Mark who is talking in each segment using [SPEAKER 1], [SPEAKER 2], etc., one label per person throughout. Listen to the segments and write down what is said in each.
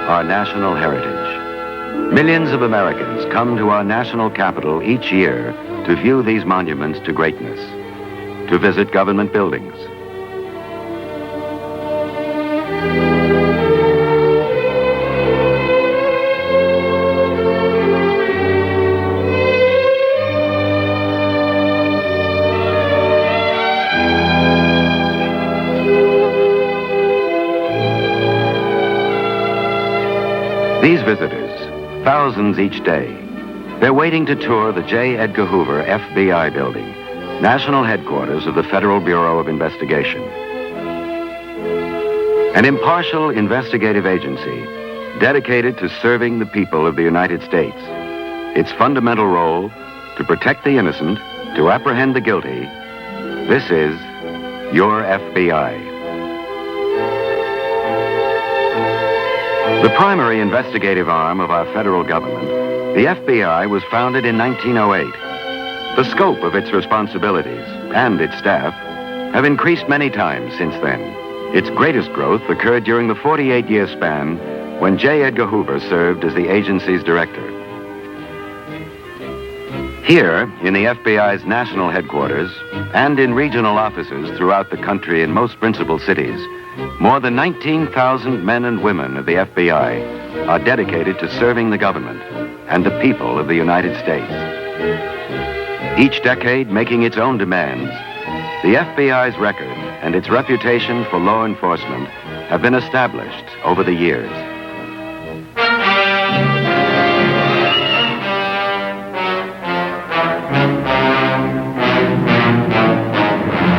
[SPEAKER 1] our national heritage. Millions of Americans come to our national capital each year to view these monuments to greatness, to visit government buildings. These visitors, thousands each day, they're waiting to tour the J. Edgar Hoover FBI building, national headquarters of the Federal Bureau of Investigation. An impartial investigative agency dedicated to serving the people of the United States. Its fundamental role, to protect the innocent, to apprehend the guilty. This is your FBI. The primary investigative arm of our federal government, the FBI, was founded in 1908. The scope of its responsibilities and its staff have increased many times since then. Its greatest growth occurred during the 48-year span when J. Edgar Hoover served as the agency's director. Here, in the FBI's national headquarters and in regional offices throughout the country in most principal cities, more than 19,000 men and women of the FBI are dedicated to serving the government and the people of the United States. Each decade making its own demands, the FBI's record and its reputation for law enforcement have been established over the years.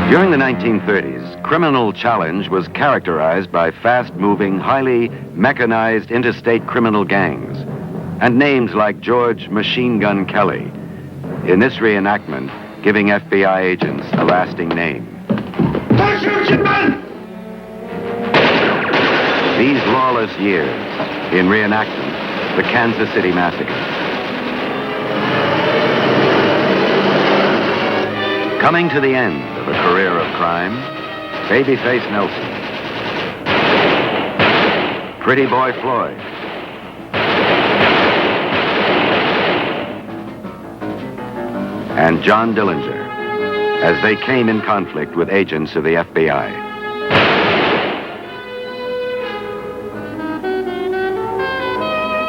[SPEAKER 1] During the 1930s, criminal challenge was characterized by fast-moving, highly mechanized interstate criminal gangs and names like George Machine Gun Kelly, in this reenactment giving FBI agents a lasting name. These lawless years, in reenactment, the Kansas City Massacre. Coming to the end of a career of crime, Babyface Nelson, Pretty Boy Floyd, and John Dillinger, as they came in conflict with agents of the FBI.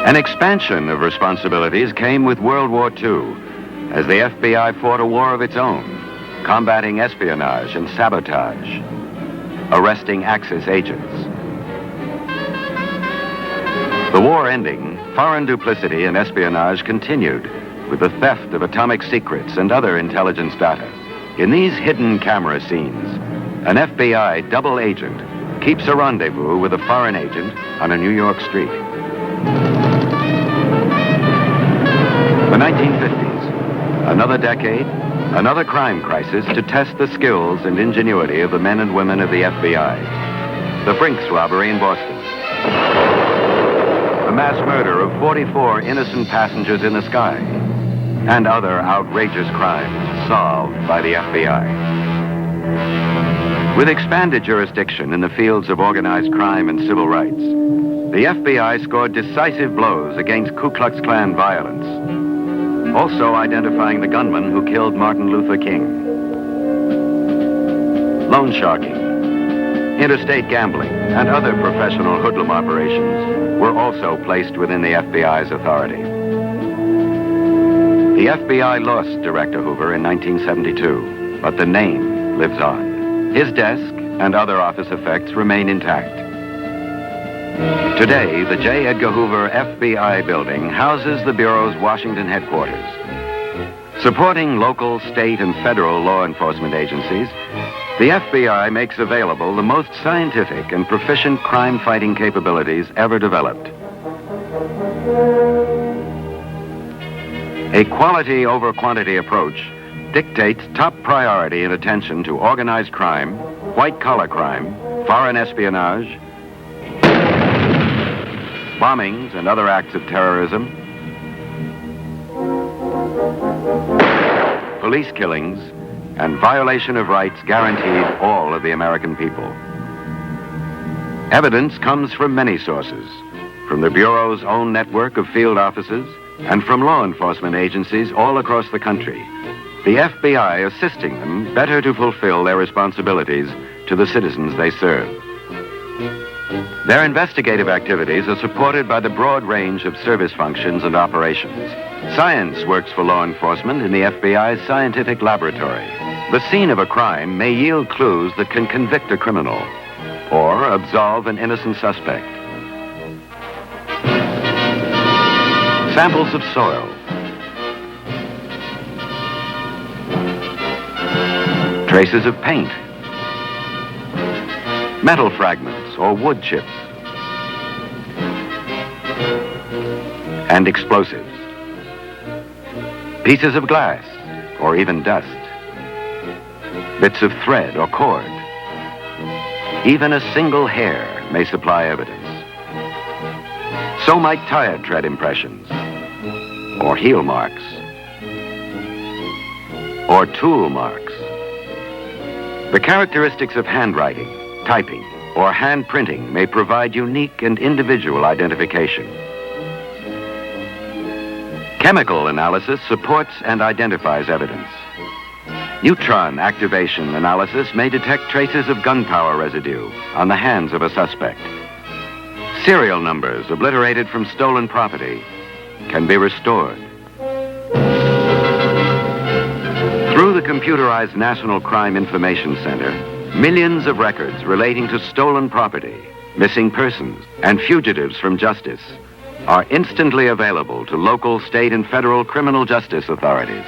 [SPEAKER 1] An expansion of responsibilities came with World War II, as the FBI fought a war of its own, combating espionage and sabotage, arresting Axis agents. The war ending, foreign duplicity and espionage continued with the theft of atomic secrets and other intelligence data. In these hidden camera scenes, an FBI double agent keeps a rendezvous with a foreign agent on a New York street. The 1950s, another decade, another crime crisis to test the skills and ingenuity of the men and women of the FBI. The Brinks robbery in Boston. The mass murder of 44 innocent passengers in the sky. And other outrageous crimes solved by the FBI. With expanded jurisdiction in the fields of organized crime and civil rights, the FBI scored decisive blows against Ku Klux Klan violence, also identifying the gunman who killed Martin Luther King. Loan sharking, interstate gambling, and other professional hoodlum operations were also placed within the FBI's authority. The FBI lost Director Hoover in 1972, but the name lives on. His desk and other office effects remain intact. Today, the J. Edgar Hoover FBI building houses the Bureau's Washington headquarters. Supporting local, state, and federal law enforcement agencies, the FBI makes available the most scientific and proficient crime-fighting capabilities ever developed. A quality over quantity approach dictates top priority and attention to organized crime, white-collar crime, foreign espionage, bombings and other acts of terrorism, police killings, and violation of rights guaranteed all of the American people. Evidence comes from many sources. from the Bureau's own network of field offices and from law enforcement agencies all across the country, the FBI assisting them better to fulfill their responsibilities to the citizens they serve. Their investigative activities are supported by the broad range of service functions and operations. Science works for law enforcement in the FBI's scientific laboratory. The scene of a crime may yield clues that can convict a criminal or absolve an innocent suspect. Samples of soil, traces of paint, metal fragments or wood chips, and explosives, pieces of glass or even dust, bits of thread or cord. Even a single hair may supply evidence. So might tire tread impressions, or heel marks, or tool marks. The characteristics of handwriting, typing, or hand printing may provide unique and individual identification. Chemical analysis supports and identifies evidence. Neutron activation analysis may detect traces of gunpowder residue on the hands of a suspect. Serial numbers obliterated from stolen property can be restored. Through the computerized National Crime Information Center, millions of records relating to stolen property, missing persons, and fugitives from justice are instantly available to local, state, and federal criminal justice authorities.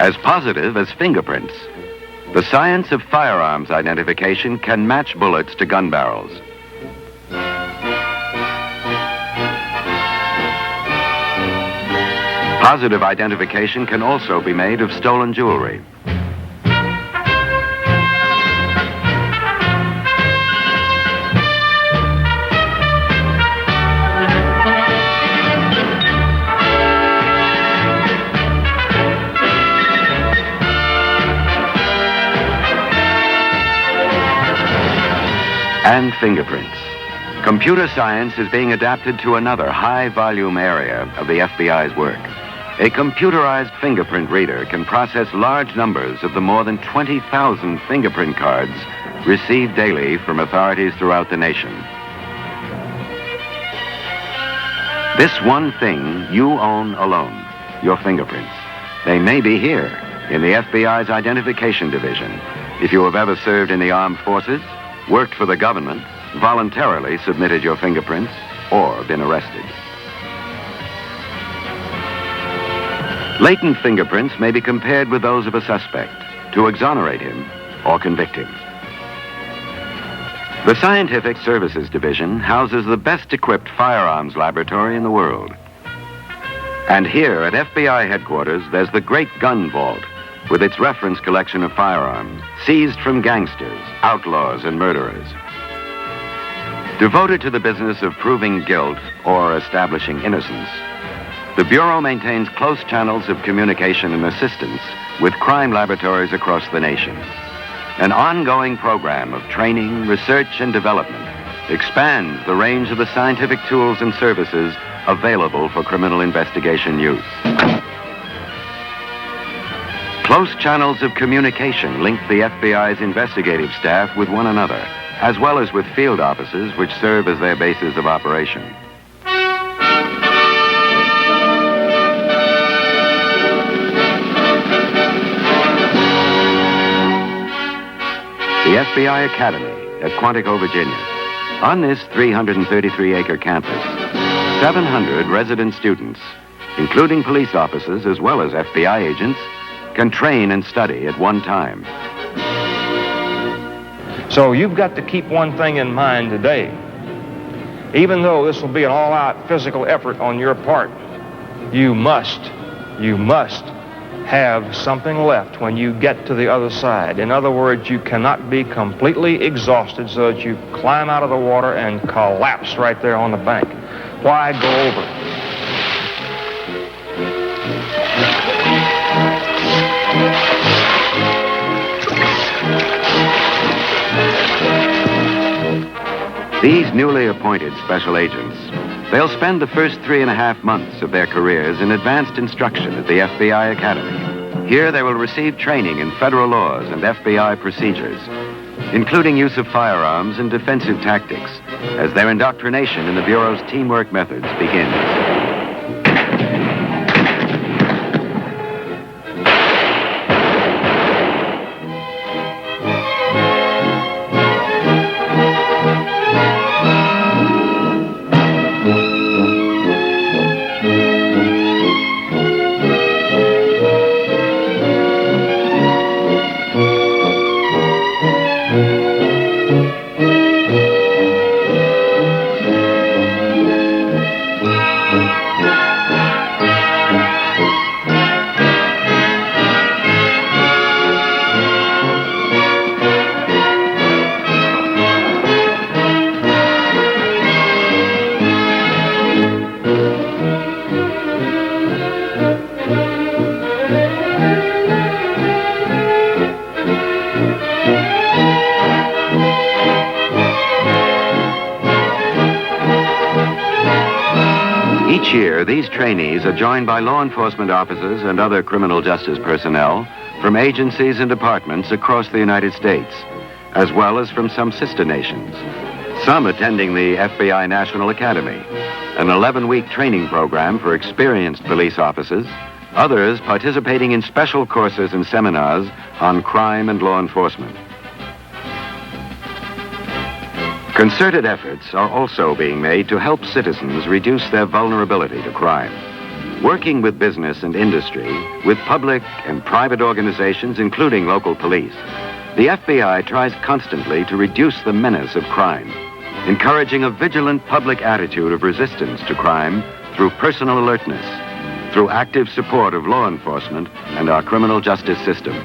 [SPEAKER 1] As positive as fingerprints, the science of firearms identification can match bullets to gun barrels. Positive identification can also be made of stolen jewelry. And fingerprints. Computer science is being adapted to another high-volume area of the FBI's work. A computerized fingerprint reader can process large numbers of the more than 20,000 fingerprint cards received daily from authorities throughout the nation. This one thing you own alone, your fingerprints. They may be here in the FBI's Identification Division. If you have ever served in the armed forces, worked for the government, voluntarily submitted your fingerprints, or been arrested. Latent fingerprints may be compared with those of a suspect to exonerate him or convict him. The Scientific Services Division houses the best-equipped firearms laboratory in the world. And here at FBI headquarters, there's the Great Gun Vault, with its reference collection of firearms, seized from gangsters, outlaws, and murderers. Devoted to the business of proving guilt or establishing innocence, the Bureau maintains close channels of communication and assistance with crime laboratories across the nation. An ongoing program of training, research, and development expands the range of the scientific tools and services available for criminal investigation use. Close channels of communication link the FBI's investigative staff with one another, as well as with field offices which serve as their bases of operation. The FBI Academy at Quantico, Virginia. On this 333-acre campus, 700 resident students, including police officers as well as FBI agents, can train and study at one time.
[SPEAKER 2] So you've got to keep one thing in mind today. Even though this will be an all-out physical effort on your part, you must have something left when you get to the other side. In other words, you cannot be completely exhausted so that you climb out of the water and collapse right there on the bank. Why go over?
[SPEAKER 1] These newly appointed special agents, they'll spend the first 3.5 months of their careers in advanced instruction at the FBI Academy. Here they will receive training in federal laws and FBI procedures, including use of firearms and defensive tactics, as their indoctrination in the Bureau's teamwork methods begins. Each year, these trainees are joined by law enforcement officers and other criminal justice personnel from agencies and departments across the United States, as well as from some sister nations. Some attending the FBI National Academy, an 11-week training program for experienced police officers, others participating in special courses and seminars on crime and law enforcement. Concerted efforts are also being made to help citizens reduce their vulnerability to crime. Working with business and industry, with public and private organizations, including local police, the FBI tries constantly to reduce the menace of crime, encouraging a vigilant public attitude of resistance to crime through personal alertness, through active support of law enforcement and our criminal justice system.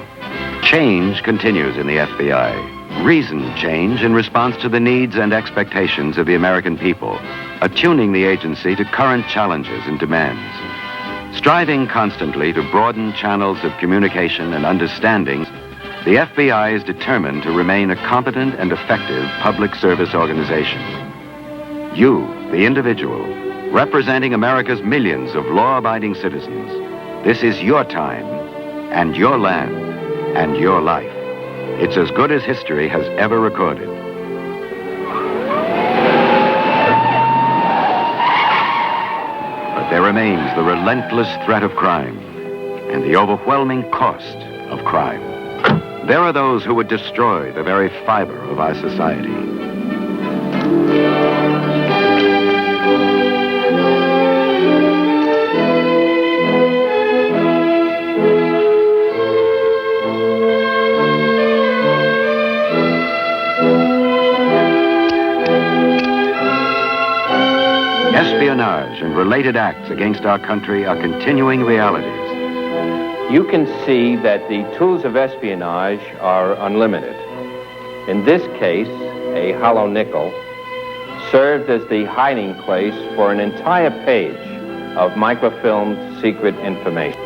[SPEAKER 1] Change continues in the FBI. Reasoned change in response to the needs and expectations of the American people, attuning the agency to current challenges and demands. Striving constantly to broaden channels of communication and understanding, the FBI is determined to remain a competent and effective public service organization. You, the individual, representing America's millions of law-abiding citizens, this is your time and your land and your life. It's as good as history has ever recorded. But there remains the relentless threat of crime and the overwhelming cost of crime. There are those who would destroy the very fiber of our society. Espionage and related acts against our country are continuing realities.
[SPEAKER 3] You can see that the tools of espionage are unlimited. In this case, a hollow nickel served as the hiding place for an entire page of microfilmed secret information.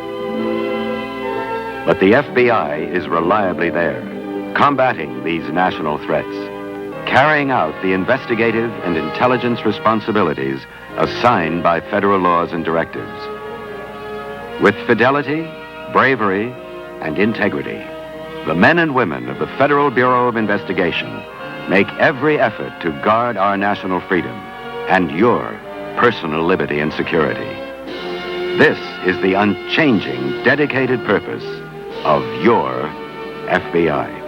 [SPEAKER 1] But the FBI is reliably there, combating these national threats, carrying out the investigative and intelligence responsibilities assigned by federal laws and directives. With fidelity, bravery, and integrity, the men and women of the Federal Bureau of Investigation make every effort to guard our national freedom and your personal liberty and security. This is the unchanging, dedicated purpose of your FBI.